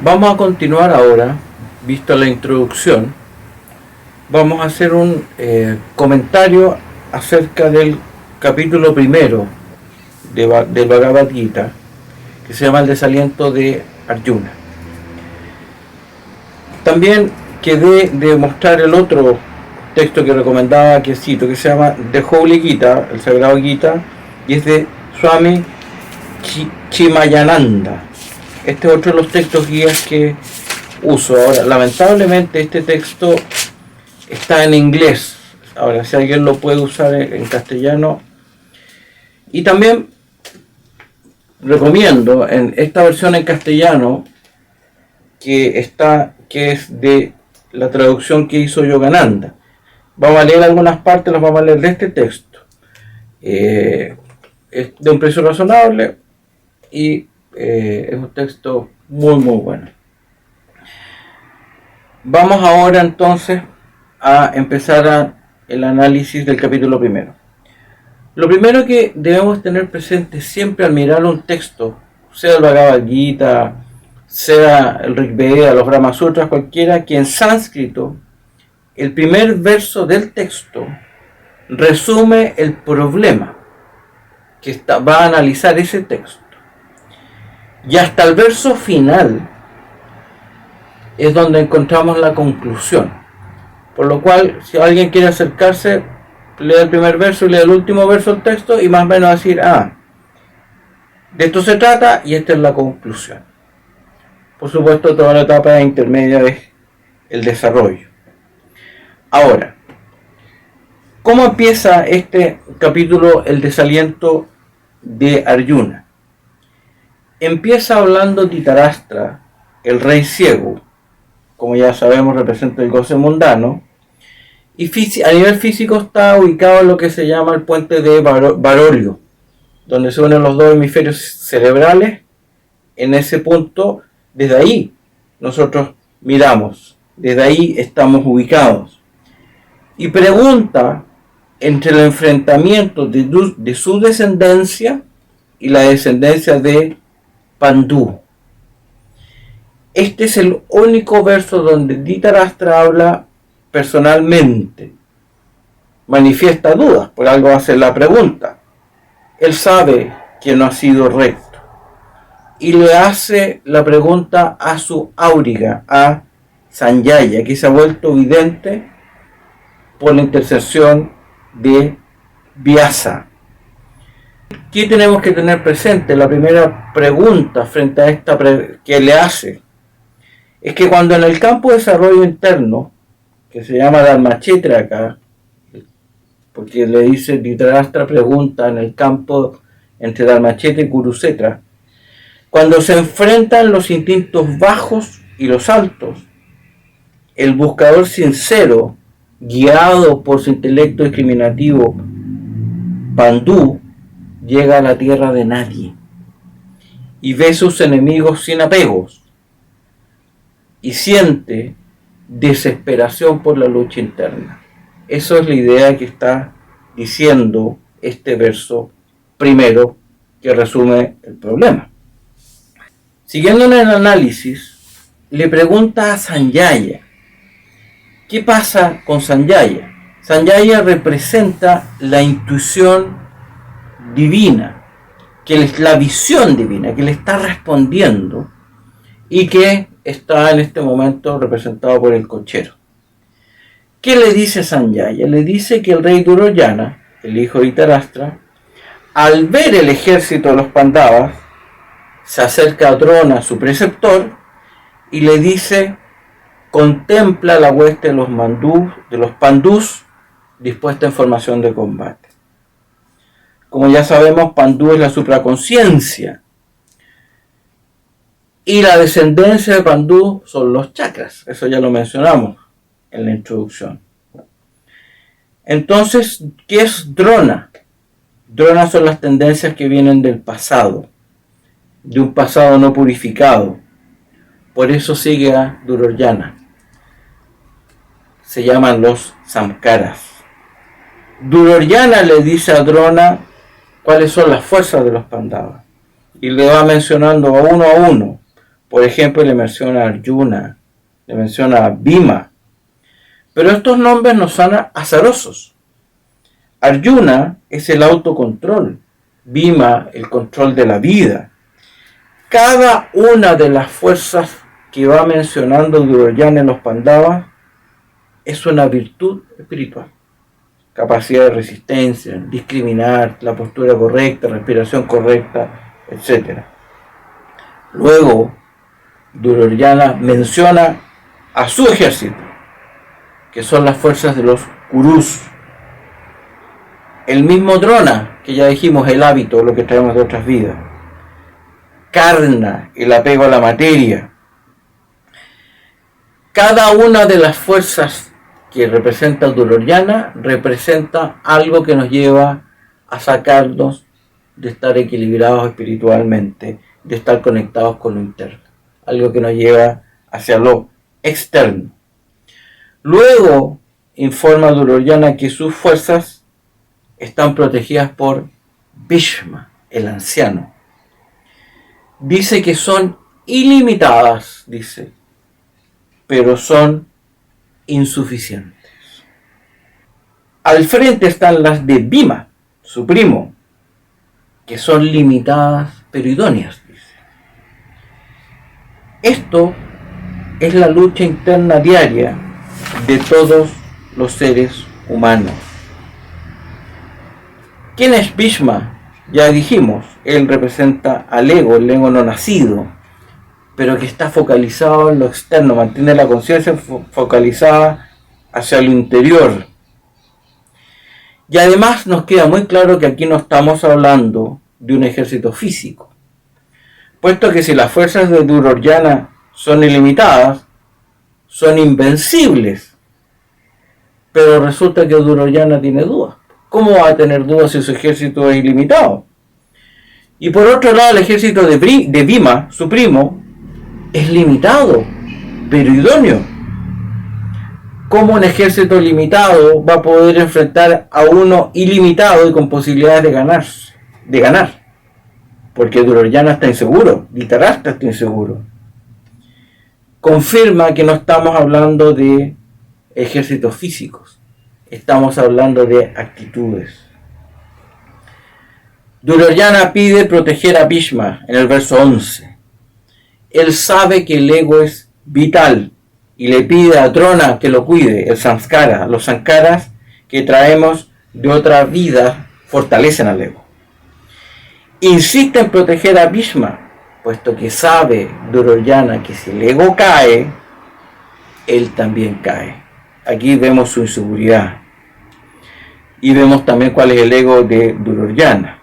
Vamos a continuar ahora, visto la introducción, vamos a hacer un comentario acerca del capítulo primero del Bhagavad Gita, que se llama El desaliento de Arjuna. También quedé de mostrar el otro texto que recomendaba que cito, que se llama The Holy Gita, el Sagrado Gita, y es de Swami Chimayananda. Este es otro de los textos guías que uso. Ahora, lamentablemente este texto está en inglés. Ahora, si alguien lo puede usar en castellano. Y también recomiendo en esta versión en castellano que es de la traducción que hizo Yogananda. Vamos a leer algunas partes, las vamos a leer de este texto. Es de un precio razonable y es un texto muy bueno. Vamos ahora entonces a empezar el análisis del capítulo primero. Lo primero que debemos tener presente siempre al mirar un texto, sea el Bhagavad Gita, sea el Rig Veda, los Brahma Sutras, cualquiera, que en sánscrito el primer verso del texto resume el problema que va a analizar ese texto. Y hasta el verso final es donde encontramos la conclusión. Por lo cual, si alguien quiere acercarse, lee el primer verso y lee el último verso del texto y más o menos decir, de esto se trata y esta es la conclusión. Por supuesto, toda la etapa intermedia es el desarrollo. Ahora, ¿cómo empieza este capítulo, el desaliento de Arjuna? Empieza hablando Dhritarashtra, el rey ciego, como ya sabemos representa el goce mundano, y a nivel físico está ubicado en lo que se llama el puente de Barorio, donde se unen los dos hemisferios cerebrales. En ese punto, desde ahí nosotros miramos, desde ahí estamos ubicados. Y pregunta entre el enfrentamiento de su descendencia y la descendencia de Pandú. Este es el único verso donde Dhritarashtra habla personalmente. Manifiesta dudas, por algo hace la pregunta. Él sabe que no ha sido recto. Y le hace la pregunta a su áuriga, a Sanjaya, que se ha vuelto vidente por la intercesión de Vyasa. ¿Qué tenemos que tener presente? La primera pregunta frente a esta que le hace es que cuando en el campo de desarrollo interno, que se llama Dharmakshetra acá, porque le dice Dhritarashtra pregunta en el campo entre Dharmakshetra y Kurukshetra, cuando se enfrentan los instintos bajos y los altos, el buscador sincero, guiado por su intelecto discriminativo, Pandú, llega a la tierra de nadie y ve sus enemigos sin apegos y siente desesperación por la lucha interna. Eso es la idea que está diciendo este verso primero que resume el problema. Siguiendo en el análisis, le pregunta a Sanjaya, ¿qué pasa con Sanjaya? Sanjaya representa la intuición divina, que es la visión divina, que le está respondiendo y que está en este momento representado por el cochero. ¿Qué le dice Sanjaya? Le dice que el rey Duryodhana, el hijo de Dhritarashtra, al ver el ejército de los Pandavas, se acerca a Drona, su preceptor, y le dice, contempla la hueste de los Pandús dispuesta en formación de combate. Como ya sabemos, Pandú es la supraconciencia. Y la descendencia de Pandú son los chakras. Eso ya lo mencionamos en la introducción. Entonces, ¿qué es Drona? Drona son las tendencias que vienen del pasado, de un pasado no purificado. Por eso sigue a Duryodhana. Se llaman los samskaras. Duryodhana le dice a Drona cuáles son las fuerzas de los Pandavas y le va mencionando a uno, Por ejemplo, le menciona a Arjuna, le menciona a Bhima. Pero estos nombres no son azarosos. Arjuna es el autocontrol, Bhima el control de la vida. Cada una de las fuerzas que va mencionando Duryodhana en los Pandavas es una virtud espiritual. Capacidad de resistencia, discriminar, la postura correcta, respiración correcta, etc. Luego, Duryodhana menciona a su ejército, que son las fuerzas de los Kurus. El mismo Drona, que ya dijimos, el hábito, lo que traemos de otras vidas. Karna, el apego a la materia. Cada una de las fuerzas que representa Duryodhana representa algo que nos lleva a sacarnos de estar equilibrados espiritualmente, de estar conectados con lo interno, algo que nos lleva hacia lo externo. Luego informa Duryodhana que sus fuerzas están protegidas por Bhishma, el anciano. Dice que son ilimitadas, dice, pero son insuficientes. Al frente están las de Bhima, su primo, que son limitadas pero idóneas, dice. Esto es la lucha interna diaria de todos los seres humanos. ¿Quién es Bhishma? Ya dijimos, él representa al ego, el ego no nacido, pero que está focalizado en lo externo, mantiene la conciencia focalizada hacia lo interior. Y además nos queda muy claro que aquí no estamos hablando de un ejército físico, puesto que si las fuerzas de Duryodhana son ilimitadas, son invencibles, pero resulta que Duryodhana tiene dudas. ¿Cómo va a tener dudas si su ejército es ilimitado? Y por otro lado, el ejército de Bhima, su primo, es limitado, pero idóneo. ¿Cómo un ejército limitado va a poder enfrentar a uno ilimitado y con posibilidades de ganar? Porque Duryodhana está inseguro, Dhritarashtra está inseguro. Confirma que no estamos hablando de ejércitos físicos, estamos hablando de actitudes. Duryodhana pide proteger a Bhishma en el verso 11. Él sabe que el ego es vital y le pide a Drona que lo cuide, el samskara. Los sanskaras que traemos de otra vida fortalecen al ego. Insiste en proteger a Bhishma, puesto que sabe Duryodhana que si el ego cae, él también cae. Aquí vemos su inseguridad. Y vemos también cuál es el ego de Duryodhana.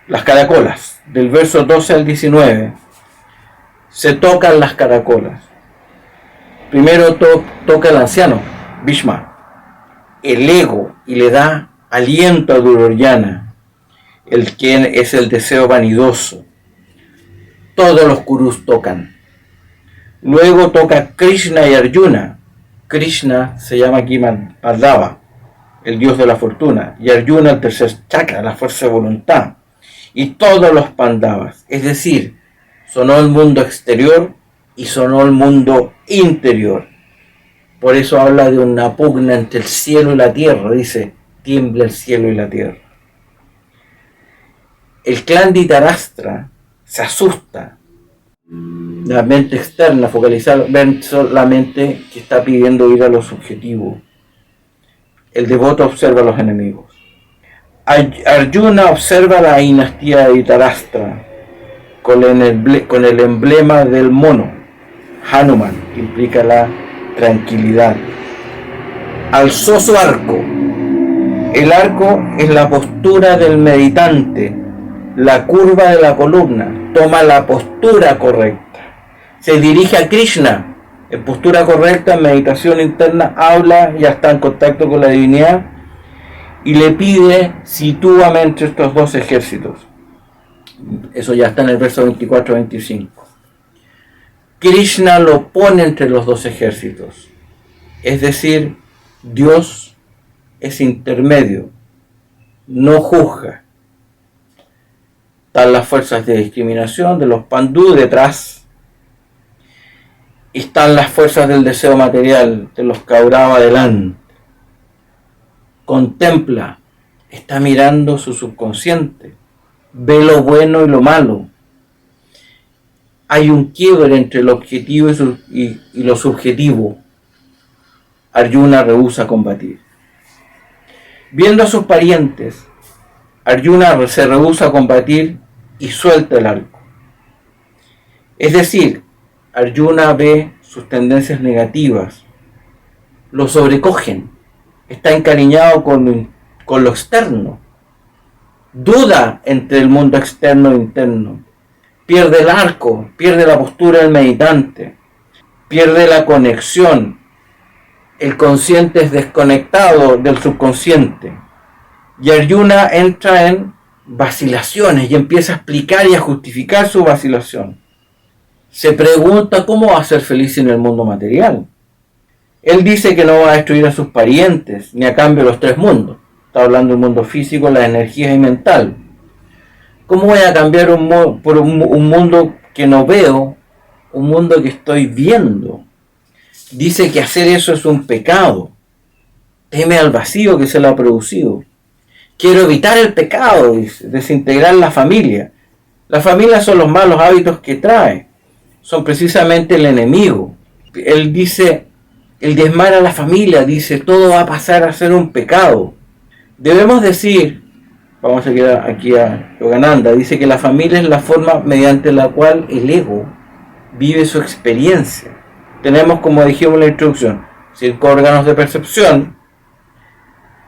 Las caracolas, del verso 12 al 19, se tocan las caracolas. Primero toca el anciano, Bhishma, el ego, y le da aliento a Duryodhana, el quien es el deseo vanidoso. Todos los Kurus tocan. Luego toca Krishna y Arjuna. Krishna se llama aquí Madhava, el dios de la fortuna, y Arjuna el tercer chakra, la fuerza de voluntad. Y todos los Pandavas, es decir, sonó el mundo exterior y sonó el mundo interior. Por eso habla de una pugna entre el cielo y la tierra, dice, tiembla el cielo y la tierra. El clan Dhritarashtra se asusta. La mente externa, focalizada, ven solamente que está pidiendo ir a los objetivos. El devoto observa a los enemigos. Arjuna observa la dinastía de Dhritarashtra con el emblema del mono, Hanuman, que implica la tranquilidad. Alzó su arco. El arco es la postura del meditante, la curva de la columna, toma la postura correcta. Se dirige a Krishna, en postura correcta, en meditación interna, habla, ya está en contacto con la divinidad, y le pide, sitúame entre estos dos ejércitos. Eso ya está en el verso 24-25. Krishna lo pone entre los dos ejércitos. Es decir, Dios es intermedio, no juzga. Están las fuerzas de discriminación de los pandú detrás. Y están las fuerzas del deseo material de los Kaurava adelante. Contempla, está mirando su subconsciente, ve lo bueno y lo malo. Hay un quiebre entre el objetivo y lo subjetivo. Arjuna rehúsa combatir. Viendo a sus parientes, Arjuna se rehúsa a combatir y suelta el arco. Es decir, Arjuna ve sus tendencias negativas, lo sobrecogen, está encariñado con lo externo, duda entre el mundo externo e interno, pierde el arco, pierde la postura del meditante, pierde la conexión, el consciente es desconectado del subconsciente, y Arjuna entra en vacilaciones y empieza a explicar y a justificar su vacilación. Se pregunta cómo va a ser feliz en el mundo material. Él dice que no va a destruir a sus parientes, ni a cambio los tres mundos. Está hablando del mundo físico, las energías y mental. ¿Cómo voy a cambiar por un mundo que no veo, un mundo que estoy viendo? Dice que hacer eso es un pecado. Teme al vacío que se lo ha producido. Quiero evitar el pecado, dice, desintegrar la familia. La familia son los malos hábitos que trae. Son precisamente el enemigo. Él dice, el diezmar a la familia, dice, todo va a pasar a ser un pecado. Debemos decir, vamos a quedar aquí a Yogananda, dice que la familia es la forma mediante la cual el ego vive su experiencia. Tenemos, como dijimos en la introducción, 5 órganos de percepción,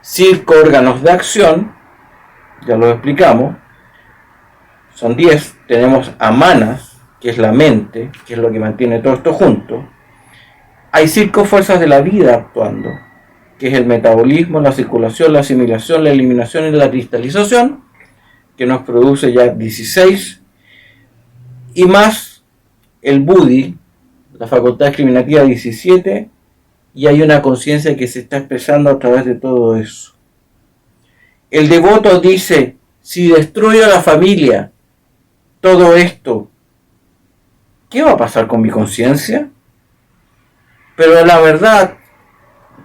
5 órganos de acción, ya lo explicamos, son 10, tenemos a manas, que es la mente, que es lo que mantiene todo esto junto. Hay 5 fuerzas de la vida actuando, que es el metabolismo, la circulación, la asimilación, la eliminación y la cristalización, que nos produce ya 16, y más el buddhi, la facultad discriminativa 17, y hay una conciencia que se está expresando a través de todo eso. El devoto dice, si destruyo la familia, todo esto, ¿qué va a pasar con mi conciencia? Pero la verdad,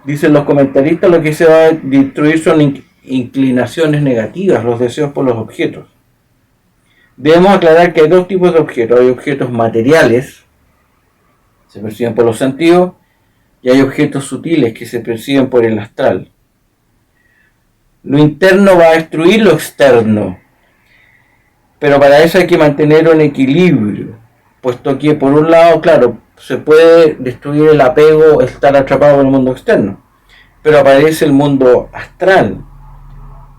dicen los comentaristas, lo que se va a destruir son inclinaciones negativas, los deseos por los objetos. Debemos aclarar que hay 2 tipos de objetos. Hay objetos materiales, se perciben por los sentidos, y hay objetos sutiles que se perciben por el astral. Lo interno va a destruir lo externo, pero para eso hay que mantener un equilibrio, puesto que por un lado, claro, se puede destruir el apego, estar atrapado en el mundo externo, pero aparece el mundo astral,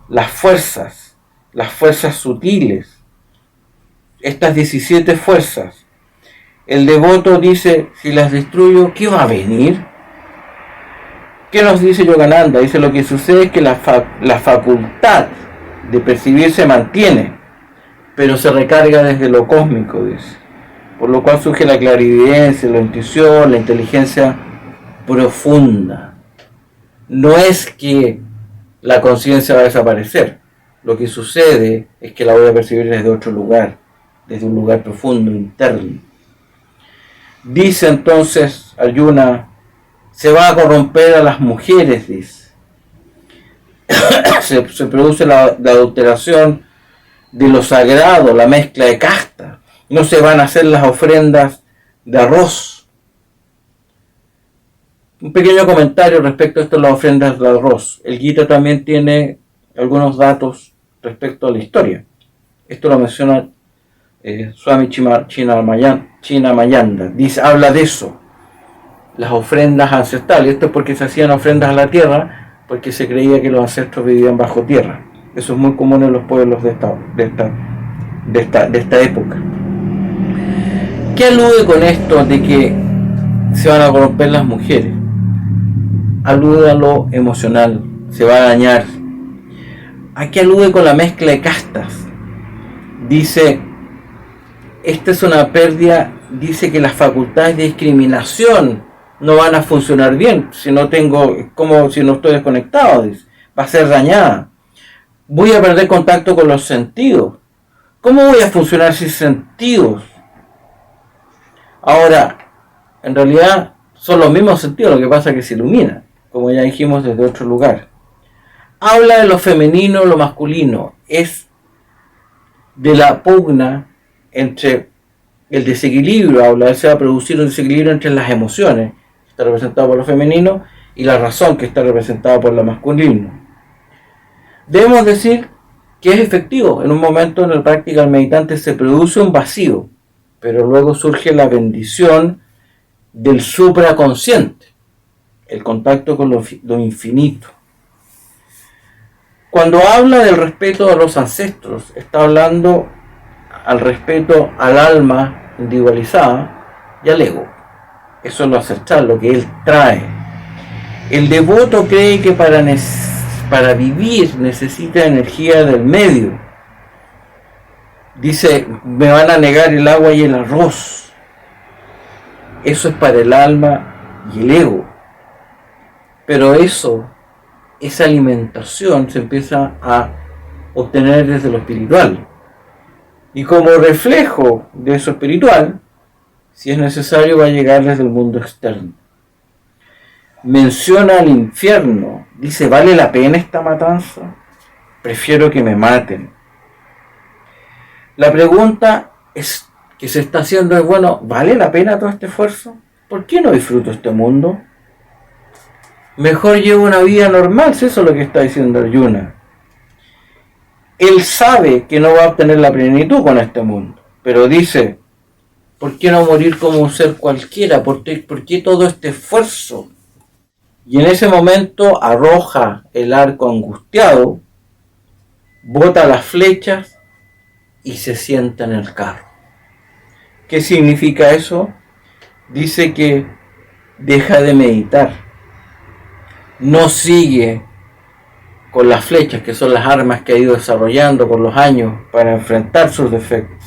las fuerzas sutiles, estas 17 fuerzas. El devoto dice, si las destruyo, ¿qué va a venir? ¿Qué nos dice Yogananda? Dice, lo que sucede es que la facultad de percibir se mantiene, pero se recarga desde lo cósmico, dice. Por lo cual surge la clarividencia, la intuición, la inteligencia profunda. No es que la conciencia va a desaparecer. Lo que sucede es que la voy a percibir desde otro lugar, desde un lugar profundo, interno. Dice entonces Arjuna, se va a corromper a las mujeres, dice. se produce la adulteración de lo sagrado, la mezcla de castas. No se van a hacer las ofrendas de arroz. Un pequeño comentario respecto a esto de las ofrendas de arroz. El Gita también tiene algunos datos respecto a la historia. Esto lo menciona Swami Chinamayanda. Dice, habla de eso. Las ofrendas ancestrales. Esto es porque se hacían ofrendas a la tierra, porque se creía que los ancestros vivían bajo tierra. Eso es muy común en los pueblos de esta época. ¿Qué alude con esto de que se van a corromper las mujeres? Alude a lo emocional, se va a dañar. ¿A qué alude con la mezcla de castas? Dice, esta es una pérdida, dice que las facultades de discriminación no van a funcionar bien, si no tengo, como si no estoy desconectado, dice, va a ser dañada. Voy a perder contacto con los sentidos. ¿Cómo voy a funcionar sin sentidos? Ahora, en realidad son los mismos sentidos, lo que pasa es que se ilumina, como ya dijimos desde otro lugar. Habla de lo femenino, lo masculino, es de la pugna entre el desequilibrio, habla, se va a producir un desequilibrio entre las emociones, que está representado por lo femenino, y la razón, que está representada por lo masculino. Debemos decir que es efectivo. En un momento en la práctica del meditante se produce un vacío, pero luego surge la bendición del supraconsciente, el contacto con lo infinito. Cuando habla del respeto a los ancestros, está hablando al respeto al alma individualizada y al ego. Eso es lo ancestral, lo que él trae. El devoto cree que para vivir necesita energía del medio. Dice, me van a negar el agua y el arroz. Eso es para el alma y el ego. Pero esa alimentación se empieza a obtener desde lo espiritual. Y como reflejo de eso espiritual, si es necesario, va a llegar desde el mundo externo. Menciona al infierno. Dice, ¿vale la pena esta matanza? Prefiero que me maten. La pregunta que se está haciendo es, bueno, ¿vale la pena todo este esfuerzo? ¿Por qué no disfruto este mundo? Mejor llevo una vida normal, si eso es lo que está diciendo Arjuna. Él sabe que no va a obtener la plenitud con este mundo, pero dice, ¿por qué no morir como un ser cualquiera? ¿Por qué todo este esfuerzo? Y en ese momento arroja el arco angustiado, bota las flechas y se sienta en el carro. ¿Qué significa eso? Dice que deja de meditar, no sigue con las flechas, que son las armas que ha ido desarrollando con los años para enfrentar sus defectos,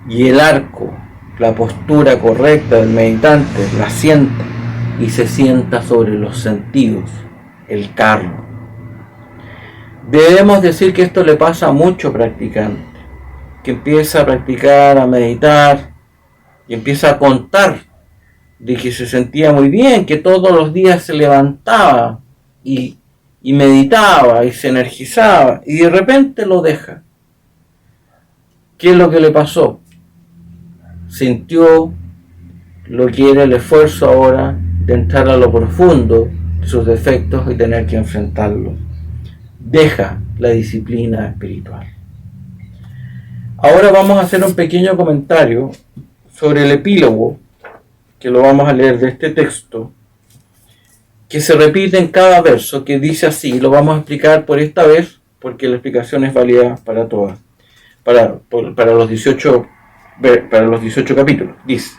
y el arco, la postura correcta del meditante, la sienta y se sienta sobre los sentidos, el carro. Debemos decir que esto le pasa a mucho practicante, que empieza a practicar, a meditar, y empieza a contar de que se sentía muy bien, que todos los días se levantaba y meditaba y se energizaba, y de repente lo deja. ¿Qué es lo que le pasó? Sintió lo que era el esfuerzo ahora de entrar a lo profundo de sus defectos y tener que enfrentarlos. Deja la disciplina espiritual. Ahora vamos a hacer un pequeño comentario sobre el epílogo, que lo vamos a leer de este texto, que se repite en cada verso, que dice así. Lo vamos a explicar por esta vez, porque la explicación es válida para todas, para los 18 capítulos. Dice,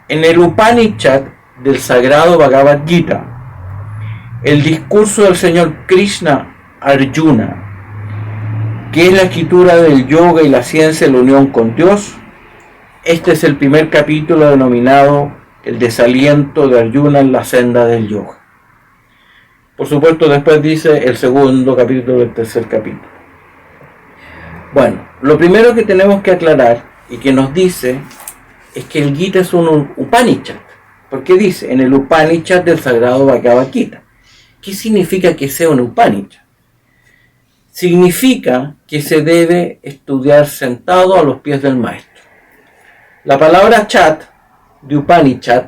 en el Upanishad del sagrado Bhagavad Gita, el discurso del Señor Krishna a Arjuna, que es la escritura del yoga y la ciencia de la unión con Dios. Este es el primer capítulo denominado el desaliento de Arjuna en la senda del yoga. Por supuesto, después dice el segundo capítulo del tercer capítulo. Bueno, lo primero que tenemos que aclarar y que nos dice es que el Gita es un Upanishad. Porque dice en el Upanishad del sagrado Bhagavad Gita. ¿Qué significa que sea un Upanishad? Significa que se debe estudiar sentado a los pies del maestro. La palabra chat de Upanishad,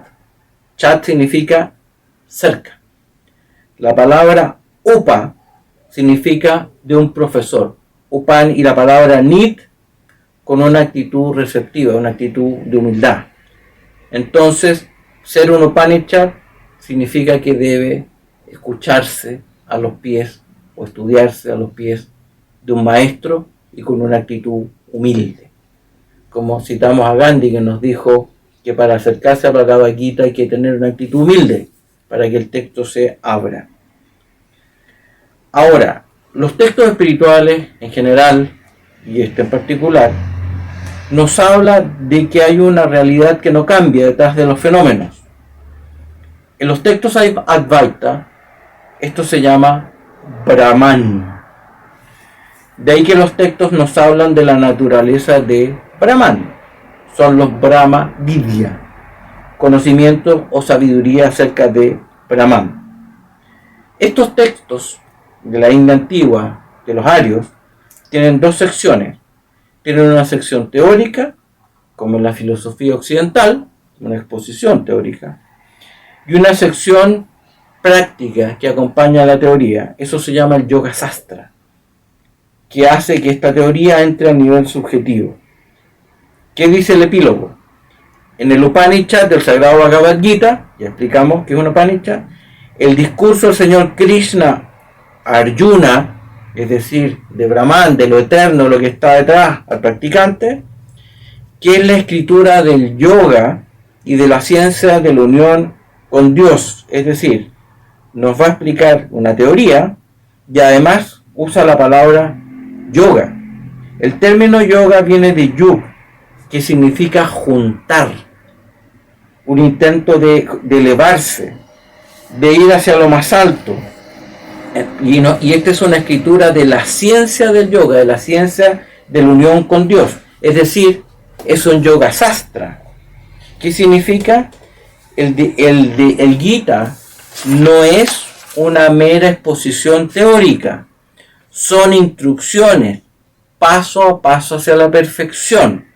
chat significa cerca. La palabra upa significa de un profesor. Upan, y la palabra nit con una actitud receptiva, una actitud de humildad. Entonces, ser un Upanishad significa que debe escucharse a los pies o estudiarse a los pies de un maestro y con una actitud humilde. Como citamos a Gandhi, que nos dijo que para acercarse a Bhagavad Gita hay que tener una actitud humilde para que el texto se abra. Ahora, los textos espirituales en general, y este en particular, nos habla de que hay una realidad que no cambia detrás de los fenómenos. En los textos Advaita, esto se llama Brahman. De ahí que los textos nos hablan de la naturaleza de Brahman. Son los Brahma Vidya, conocimiento o sabiduría acerca de Brahman. Estos textos de la India antigua, de los arios, tienen dos secciones. Tienen una sección teórica, como en la filosofía occidental, una exposición teórica, y una sección práctica que acompaña a la teoría. Eso se llama el Yoga Sastra, que hace que esta teoría entre a nivel subjetivo. ¿Qué dice el epílogo? En el Upanishad del Sagrado Bhagavad Gita, ya explicamos qué es un Upanishad, el discurso del Señor Krishna a Arjuna, es decir, de Brahman, de lo eterno, lo que está detrás al practicante, que es la escritura del yoga y de la ciencia de la unión con Dios, es decir, nos va a explicar una teoría y además usa la palabra yoga. El término yoga viene de yug, que significa juntar, un intento de elevarse, de ir hacia lo más alto. Y esta es una escritura de la ciencia del yoga, de la ciencia de la unión con Dios. Es decir, es un yoga sastra. ¿Qué significa? El Gita no es una mera exposición teórica. Son instrucciones, paso a paso hacia la perfección.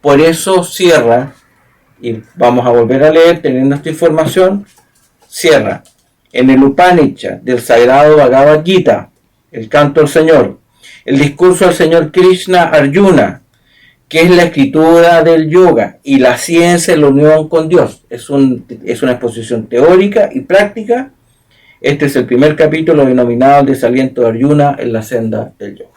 Por eso cierra, y vamos a volver a leer teniendo esta información, cierra en el Upanishad del Sagrado Bhagavad Gita, el canto del Señor, el discurso del Señor Krishna a Arjuna, que es la escritura del yoga y la ciencia de la unión con Dios. Es una exposición teórica y práctica. Este es el primer capítulo denominado El desaliento de Arjuna en la senda del yoga.